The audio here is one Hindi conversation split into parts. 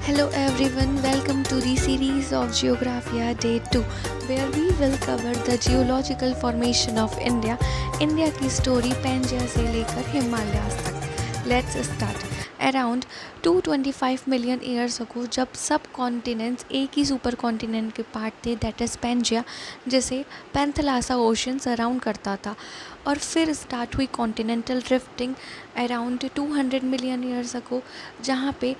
Hello everyone, welcome to the series of Geographia Day 2 where we will cover the geological formation of India, India की story पैंजिया से लेकर हिमालयाज तक. Let's start. Around 225 million years ago जब सब कॉन्टिनेंट्स एक ही सुपर कॉन्टिनेंट के पार्ट थे दैट इज़ पैंजिया जिसे पैंथलासा ओशन सराउंड करता था और फिर स्टार्ट हुई continental drifting around 200 million years अगो जहाँ पे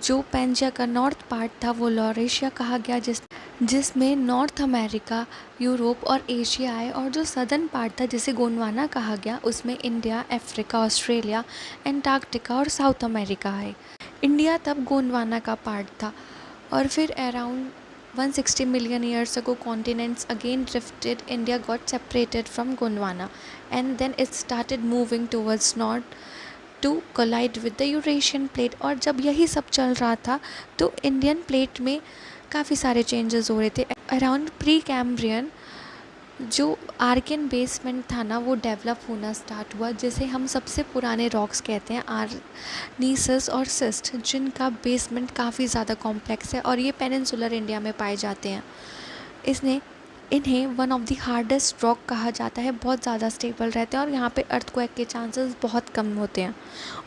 जो पैंजिया का नॉर्थ पार्ट था वो लॉरेशिया कहा गया जिसमें नॉर्थ अमेरिका, यूरोप और एशिया आए और जो सदर्न पार्ट था जिसे गोंडवाना कहा गया उसमें इंडिया, अफ्रीका, ऑस्ट्रेलिया, एंटार्क्टिका और साउथ अमेरिका आए. इंडिया तब गोंडवाना का पार्ट था और फिर around 160 million years ago continents again drifted. India got separated from Gondwana and then it started moving towards north to collide with the Eurasian plate. और जब यही सब चल रहा था तो इंडियन प्लेट में काफ़ी सारे चेंजेस हो रहे थे. अराउंड प्री कैम्ब्रियन जो आर्कियन बेसमेंट था ना वो डेवलप होना स्टार्ट हुआ जिसे हम सबसे पुराने रॉक्स कहते हैं आर्नीसस और सिस्ट जिनका बेसमेंट काफ़ी ज़्यादा कॉम्प्लेक्स है और ये पेनिनसुलर इंडिया में पाए जाते हैं. इन्हें one of the hardest rock कहा जाता है. बहुत ज़्यादा स्टेबल रहते हैं और यहाँ पे अर्थक्वेक के चांसेस बहुत कम होते हैं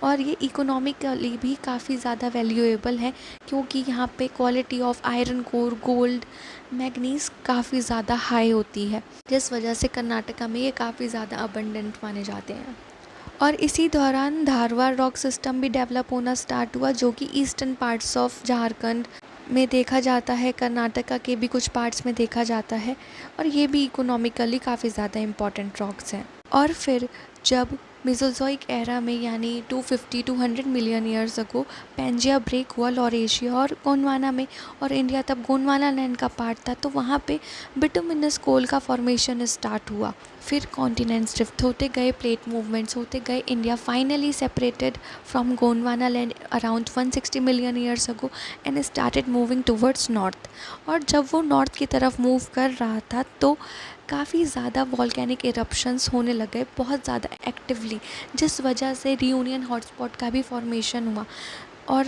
और ये इकोनॉमिकली भी काफ़ी ज़्यादा वैल्यूएबल है क्योंकि यहाँ पे quality of iron core, gold, manganese काफ़ी ज़्यादा हाई होती है जिस वजह से कर्नाटका में ये काफ़ी ज़्यादा अबंडेंट माने जाते हैं. और इसी दौरान धारवाड़ रॉक सिस्टम भी डेवलप होना स्टार्ट हुआ जो कि ईस्टर्न पार्ट्स ऑफ झारखंड में देखा जाता है, कर्नाटका के भी कुछ पार्ट्स में देखा जाता है और ये भी इकोनॉमिकली काफ़ी ज़्यादा इम्पॉर्टेंट रॉक्स हैं. और फिर जब मेसोजोइक एरा में यानी 250-200 million years ago Pangaea break हुआ लॉरेशिया और गोंडवाना में और इंडिया तब गोंडवाना लैंड का पार्ट था तो वहाँ पे बिटुमिनस कोल का फॉर्मेशन स्टार्ट हुआ. फिर कॉन्टिनेंट्स ड्रिफ्ट होते गए, प्लेट मूवमेंट्स होते गए. India finally separated from Gondwana land around 160 million years ago and started moving towards north. और जब वो नॉर्थ की तरफ मूव कर रहा था तो काफ़ी ज़्यादा वॉल्केनिक इरप्शंस होने लगे बहुत ज़्यादा एक्टिवली जिस वजह से रीयूनियन हॉटस्पॉट का भी फॉर्मेशन हुआ. और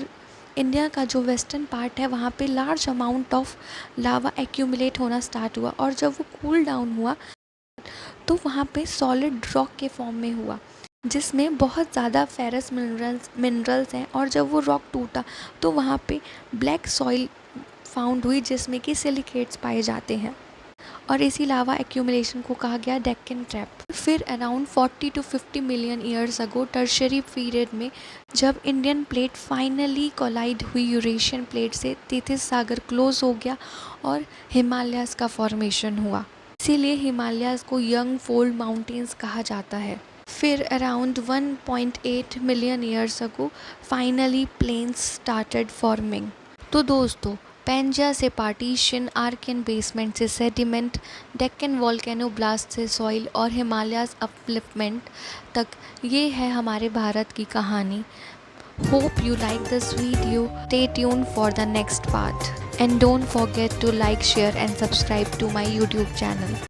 इंडिया का जो वेस्टर्न पार्ट है वहाँ पे large amount of lava accumulate होना स्टार्ट हुआ और जब वो कूल डाउन हुआ तो वहाँ पे सॉलिड रॉक के फॉर्म में हुआ जिसमें बहुत ज़्यादा फेरस मिनरल्स हैं और जब वो रॉक टूटा तो वहाँ पे ब्लैक सॉइल फाउंड हुई जिसमें कि सिलिकेट्स पाए जाते हैं और इसी लावा एक्यूमुलेशन को कहा गया डेक्कन ट्रैप. फिर around 40 to 50 million years ago tertiary period में जब इंडियन प्लेट फाइनली कोलाइड हुई यूरेशियन प्लेट से तेथिस सागर क्लोज हो गया और हिमालयाज़ का फॉर्मेशन हुआ. इसीलिए हिमालयाज़ को यंग फोल्ड माउंटेन्स कहा जाता है. फिर around 1.8 million years ago finally plains started forming. तो दोस्तों पैंजिया से पार्टीशन, आर्कियन बेसमेंट से सेडिमेंट, डेक्कन वॉल्केनो ब्लास्ट से सॉइल और हिमालयाज़ अपलिफ्टमेंट तक ये है हमारे भारत की कहानी. Hope you like this video. Stay tuned for the next part and don't forget to like, share and subscribe to my YouTube channel.